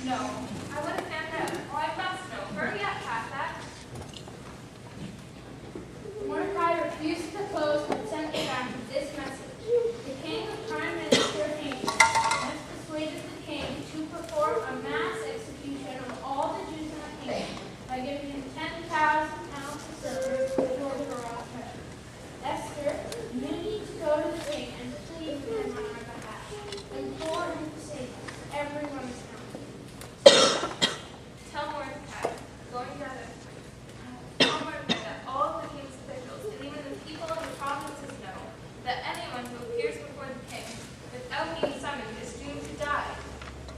No, I would have found out. Oh, I must know. Hurry up, Pasha. Mordecai refused to close but sent back this message. The king of Prime Minister Haman has persuaded the king to perform a mass execution of all the Jews in the kingdom by giving him 10,000 pounds of silver in order to rob her. Esther, you need to go to the king and plead with him on our behalf. Implore him to save us. Everyone is counting. Tell Mordecai, going gather. Tell Mordecai that all of the king's officials and even the people in the provinces know that anyone who appears before the king without being summoned is doomed to die,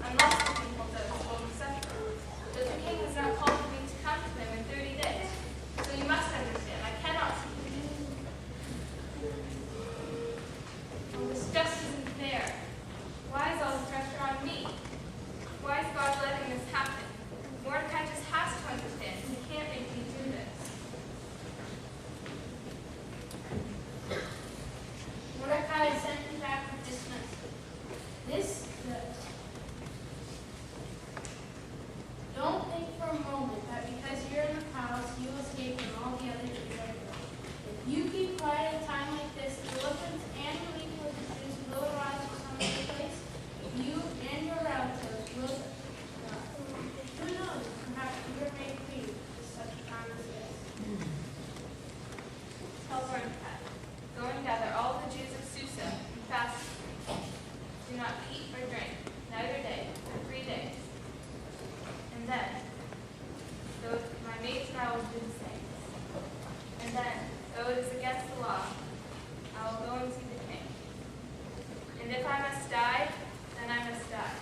unless the king holds out his golden scepter. But the king has not called for me to come to him in 30 days. So you must understand, I cannot. Oh, this just isn't fair. Why is all the pressure on me? Why is God letting this happen? Mordecai just has to understand. He can't make me do this. Mordecai sent him back with this message. Don't think for a moment that because you're in the palace, you escape from all the other Jews everywhere. If you keep quiet at a time like this, deliverance and relief for the Jews will arise from some other place. You and your relatives will die. Who knows? Perhaps you were made free for such a time as this. Tell Mordecai, go and gather all the Jews of Susa and fast. Do not eat or drink, neither day, for 3 days. And then, though my maids and I will do the same. And then, though it is against the law, I will go and see the king. And if I must die, then I must die.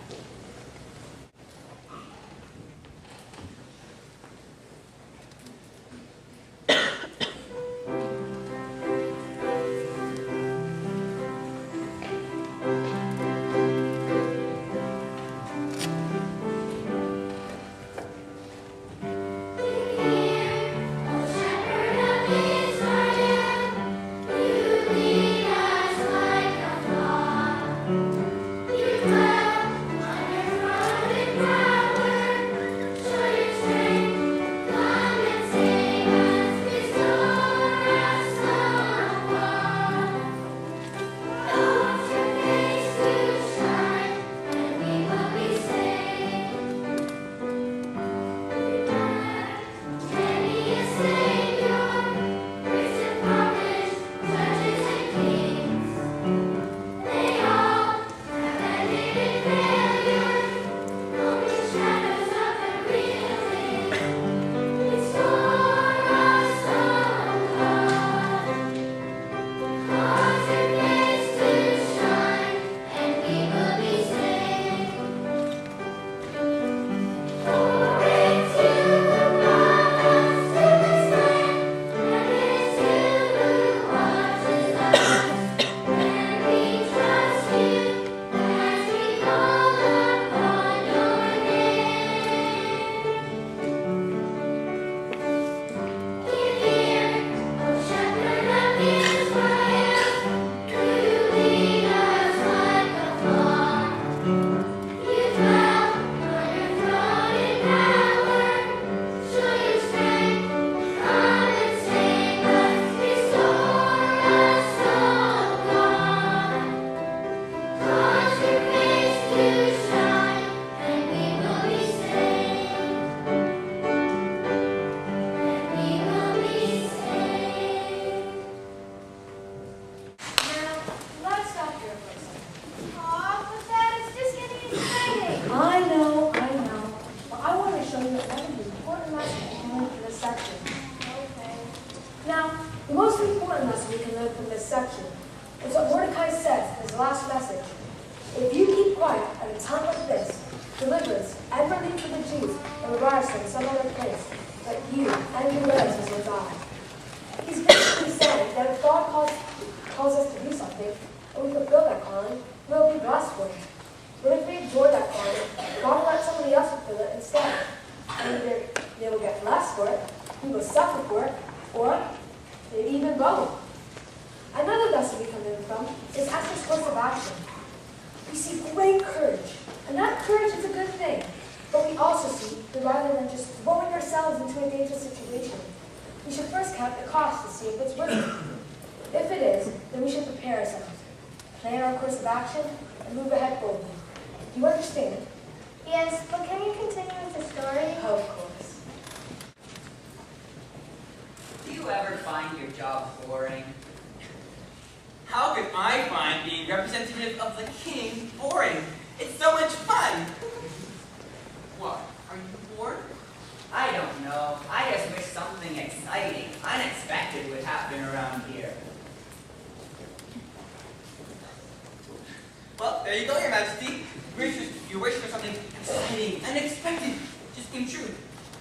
Another lesson we can learn from is Esther's course of action. We see great courage, and that courage is a good thing. But we also see that rather than just throwing ourselves into a dangerous situation, we should first count the cost to see if it's worth it. If it is, then we should prepare ourselves, plan our course of action, and move ahead boldly. Do you understand? Yes, but can you continue with the story? Of course. Do you ever find your job boring? How could I find being representative of the king boring? It's so much fun! What? Are you bored? I don't know. I just wish something exciting, unexpected would happen around here. Well, there you go, Your Majesty. You wish for something exciting, unexpected. Just came true.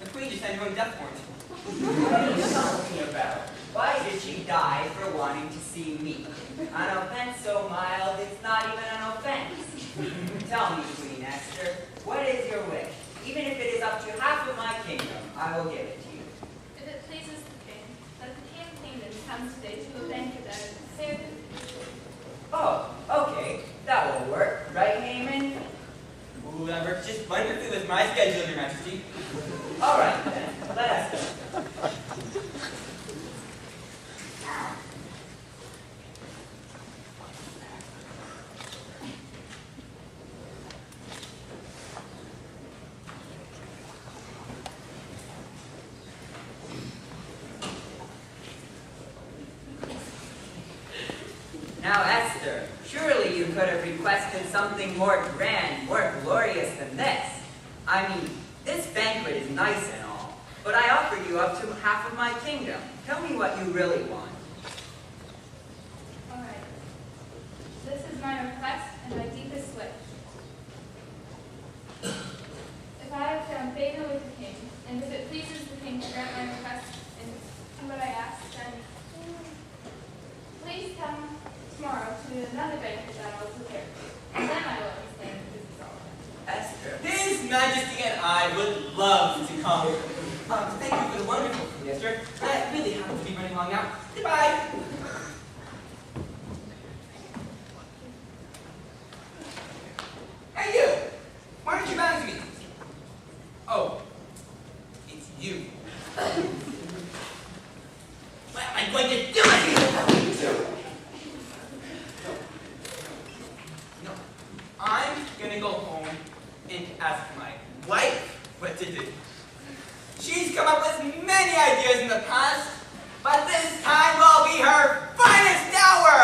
The Queen just signed her own death warrant. What are you talking about? Why did she die for wanting to see me? An offense so mild, it's not even an offense. Tell me, Queen Esther, what is your wish? Even if it is up to half of my kingdom, I will give it to you. If it pleases the king, let the king of kingdoms come today to a banquet at his fair. Oh, okay, that will work, right, Haman? Ooh, that works just wonderfully with my schedule, Your Majesty. All right, then, let us go. Now, Esther, surely you could have requested something more grand, more glorious than this. I mean, this banquet is nice and all, but I offered you up to half of my kingdom. Tell me what you really want. All right. This is my request and my deepest wish. If I have found favor with the king, and if it pleases the king to grant my request and do what I ask, then please come tomorrow to another banquet that I will prepare. And then I will understand what this is all about. Esther. His Majesty and I would love to come. Thank you for the wonderful food, Esther. I really happen to be running along now. Goodbye. Hey, you! Why aren't you bound to me? Oh, it's you. What am I going to do with you? No, I'm gonna go home and ask my wife what to do. She's come up with many ideas in the past, but this time will be her finest hour!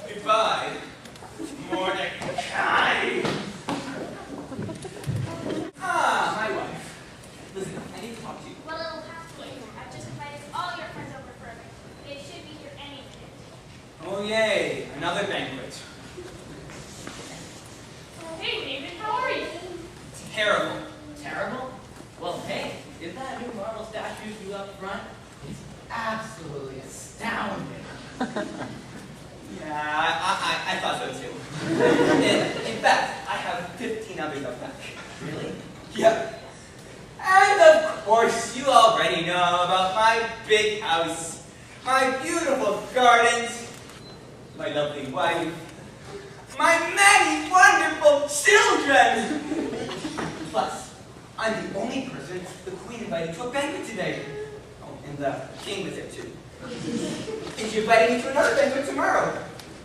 Goodbye, Mordecai. Ah, my wife. Listen, I need to talk to you. Well, it'll have to wait. I've just invited all your friends over for a banquet. They should be here any minute. Oh, yay, another banquet. Hey, David, how are you? Terrible. Terrible? Well, hey, is that new marble statue you up front? It's absolutely astounding. Yeah, I thought so too. In fact, I have 15 others up back. Really? Yep. And of course, you already know about my big house, my beautiful gardens, my lovely wife, my many wonderful children. Plus, I'm the only person the Queen invited to a banquet today. Oh, and the King was there too. And she invited me to another banquet tomorrow.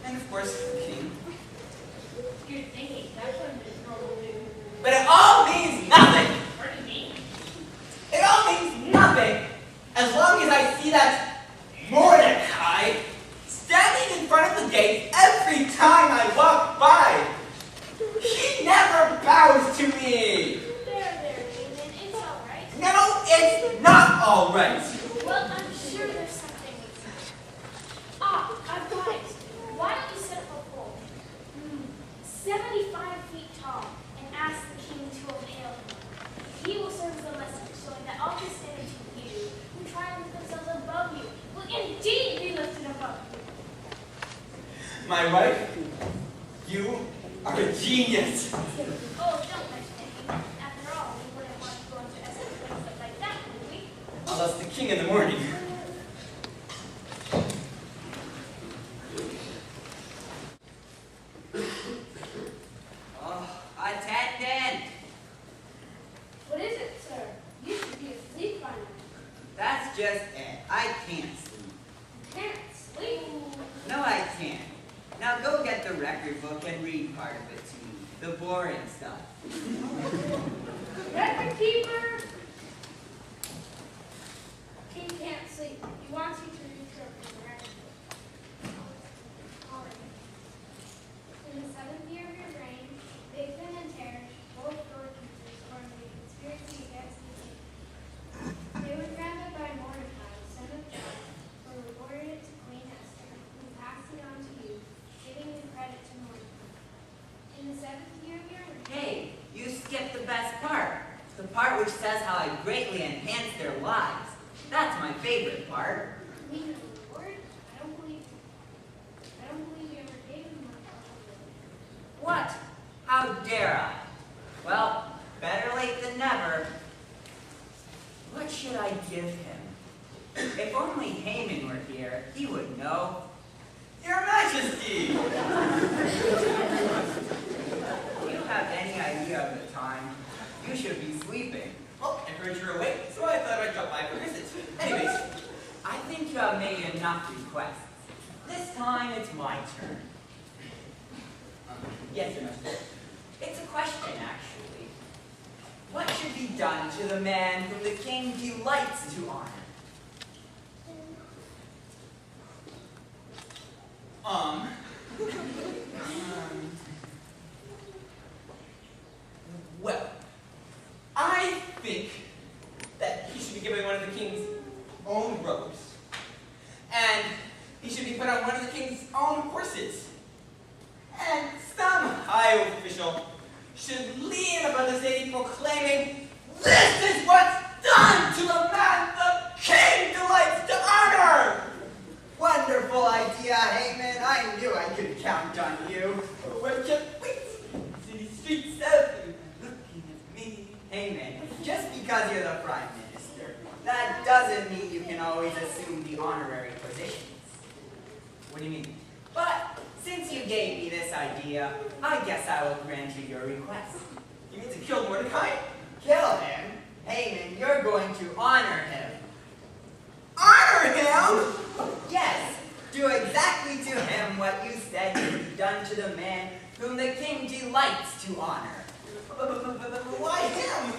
And of course, the King. You're thinking that's what it's normal do. But it all means nothing. What do you mean? It all means nothing as long as I see that Mordecai standing in front of the gate every time I walk by. He never bows to me. There, David. It's all right. No, it's not all right. Well, I'm sure there's something we can do. Ah, I've got it. Why don't you set up a pole, 75 feet tall, and ask the king to impale him? He will serve as a lesson, showing that all Christians you who try to lift themselves above you will indeed be lifted above you. My wife, you are a genius. Oh, don't mention it. After all, we wouldn't want to go into escapades like that, would we? Unless the king in the morning. Oh, attendant! That's just it. I can't sleep. Can't sleep. No, I can't. Now go get the record book and read part of it to me. The boring stuff. Record keeper. King can't sleep. He wants you to read from the record book. All right. In the 7th year of your reign, Bigman and Teresh, both doorkeepers, formed a conspiracy against the king. They were granted by Mordecai, son of John, who reported it to Queen Esther, who passed it on to you, giving the credit to Mordecai. In the 7th year of your reign, Hey, you skipped the best part. The part which says how I greatly enhanced their lives. That's my favorite part. you mean the reward? I don't believe you ever gave him a What? How dare I? Well, better late than never. What should I give him? If only Haman were here, he would know. Your Majesty! Do you have any idea of the time? You should be sleeping. Well, I heard you were awake, so I thought I'd drop by for a visit. Anyways, I think you have made enough requests. This time it's my turn. Yes, Your Majesty. It's a question, actually. What should be done to the man whom the king delights to honor? Well, I think that he should be given one of the king's own robes. And he should be put on one of the king's own horses. And some high official should lean above the city proclaiming, "This is what's done to the man the king delights to honor!" Wonderful idea, Haman. I knew I could count on you. What can wait? City streets everywhere looking at me. Haman, just because you're the prime minister, that doesn't mean you can always assume the honorary positions. What do you mean? But since you gave me this idea, I guess I will grant you your request. You mean to kill Mordecai? Kill him? Haman, you're going to honor him. Honor him? Yes, do exactly to him what you said would be done to the man whom the king delights to honor. Why him?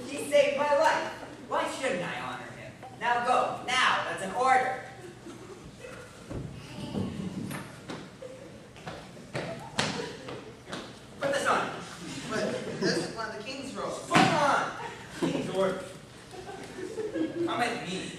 He saved my life. Why shouldn't I honor him? Now go, now, that's an order. Put this on. But this is one of the king's robes. Put it on. King's order. Come at me.